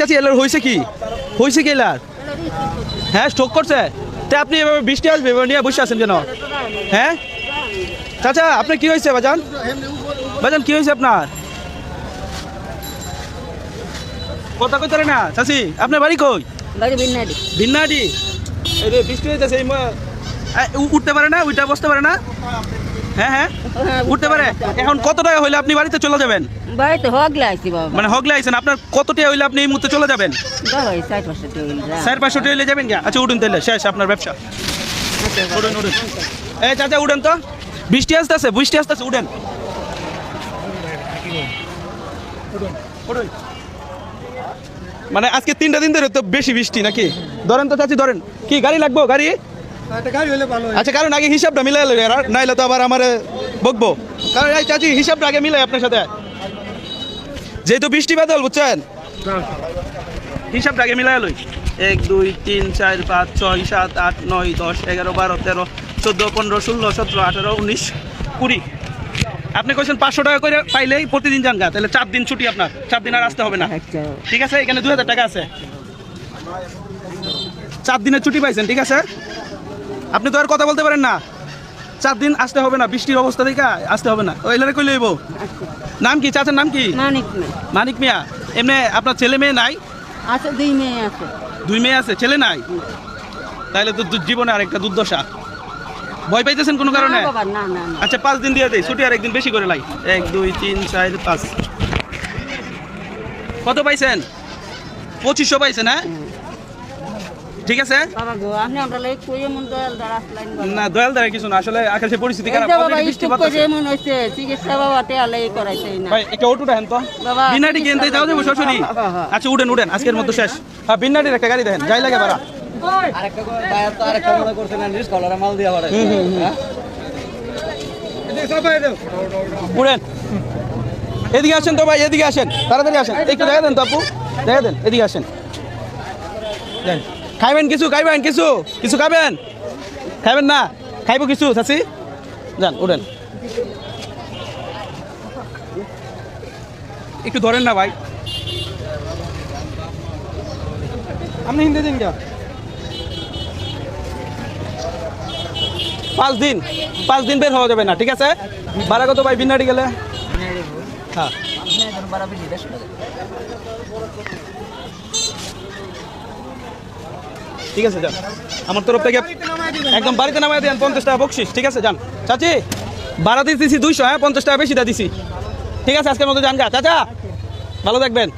চাচি এলার হয়েছে কি এলার? হ্যাঁ স্ট্রোক করছে। তা আপনি এভাবে বৃষ্টি আসবে এভাবে নিয়ে বসে আছেন কেন? হ্যাঁ চাচা আপনার কি হয়েছে বাজান? বাজান কি হয়েছে আপনার? কথা কইতে না চাচি, আপনার বাড়ি কই? ভিন্নাডি। এই যে বৃষ্টি হইতেছে, উঠতে পারে না, ওইটা বসতে পারে না। হ্যাঁ উঠতে পারে। এখন কত টাকা হইলে আপনি বাড়িতে চলে যাবেন? বাড়িতে হগলে আইছি বাবা। মানে হগলে আইছেন, আপনার কত টাকা হইলে আপনি এই মুহূর্তে চলে যাবেন? বাবা 4-500 টাকা হইলে যা। 4-500 টাকা হইলে যাবেন? আচ্ছা উঠুন তাহলে, শেষ আপনার ব্যবসা। উঠুন। এই চাচা উঠেন তো, বৃষ্টি আসতেছে উঠেন। মানে আজকে 3টা দিন ধরে তো বেশি বৃষ্টি নাকি? ধরেন তো চাচি, ধরেন। কি গাড়ি লাগবো? গাড়ি আচ্ছা, কারণ আগে হিসাবটা মিলাই লই, নাইলে তো আবার আমার বকবো। কারণ এই চাচি হিসাবটা আগে মিলাই আপনার সাথে, যেহেতু বৃষ্টি বাদল, বুঝছেন? হিসাবটা আগে মিলাই লই। 1 2 3 4 5 6 7 8 9 10 11 12 13 14 15 16 17 18 19 20। আপনি কইছেন 500 টাকা করে পাইলেই প্রতিদিন যান গা, তাহলে 4 দিন ছুটি আপনার, 4 দিন আর আসতে হবে না। ঠিক আছে, এখানে 2000 টাকা আছে, 4 দিনের ছুটি পাইছেন। ঠিক আছে, আপনি তো আর কথা বলতে পারেন না। 4 দিন আসতে হবে না, বৃষ্টির অবস্থা দেখে আসতে হবে না। ওই লারে কই লইব? নাম কি চাচার নাম কি? মানিক মিয়া। এমনি আপনার ছেলে মেয়ে নাই? আছে, 2 মেয়ে আছে। 2 মেয়ে আছে, ছেলে নাই? তাহলে তো জীবনে আরেকটা দুর্দশা। ভয় পাইতেছেন কোনো কারণে? না। আচ্ছা 5 দিন দিয়ে দেই ছুটি, আর একদিন বেশি করে লাই। 1 2 3 4 5। কত পাইছেন? 2500 পাইছেন। হ্যাঁ ঠিক আছে। না দয়াল দ্বারা কিছু না, আসলে আকাশের পরিস্থিতি খারাপ। একটা অটো দেখেন তো, বিনাটি কিনতে যাও যাবো শ্বশুরি। আচ্ছা উঠেন, আজকের মতো শেষ। হ্যাঁ বিনাটির একটা গাড়ি দেখেন, যাই লাগে ভাড়া। উঠেন, এদিকে আসেন তো ভাই, এদিকে আসেন, তাড়াতাড়ি আসেন। একটু দেখা দেন তো আপু, দেখা দেন, এদিকে আসেন। খাইবেন কিছু খাবেন না? খাইবো কিছু চাচি? যান উঠেন, একটু ধরেন না ভাই। আপনি হিন্দে দিন যা। 5 দিন বের হওয়া যাবে না। ঠিক আছে, ভাড়া কত ভাই বিনাড়ি গেলে? হ্যাঁ ঠিক আছে, যান। আমার তরফ থেকে একদম বাড়িতে নামাই দেন, 50 টাকা বকশিস। ঠিক আছে, যান। চাচি ভাড়া দিছি 200, হ্যাঁ 50 টাকা বেশি দিছি। ঠিক আছে, আজকের মতো যান গা চাচা, ভালো থাকবেন।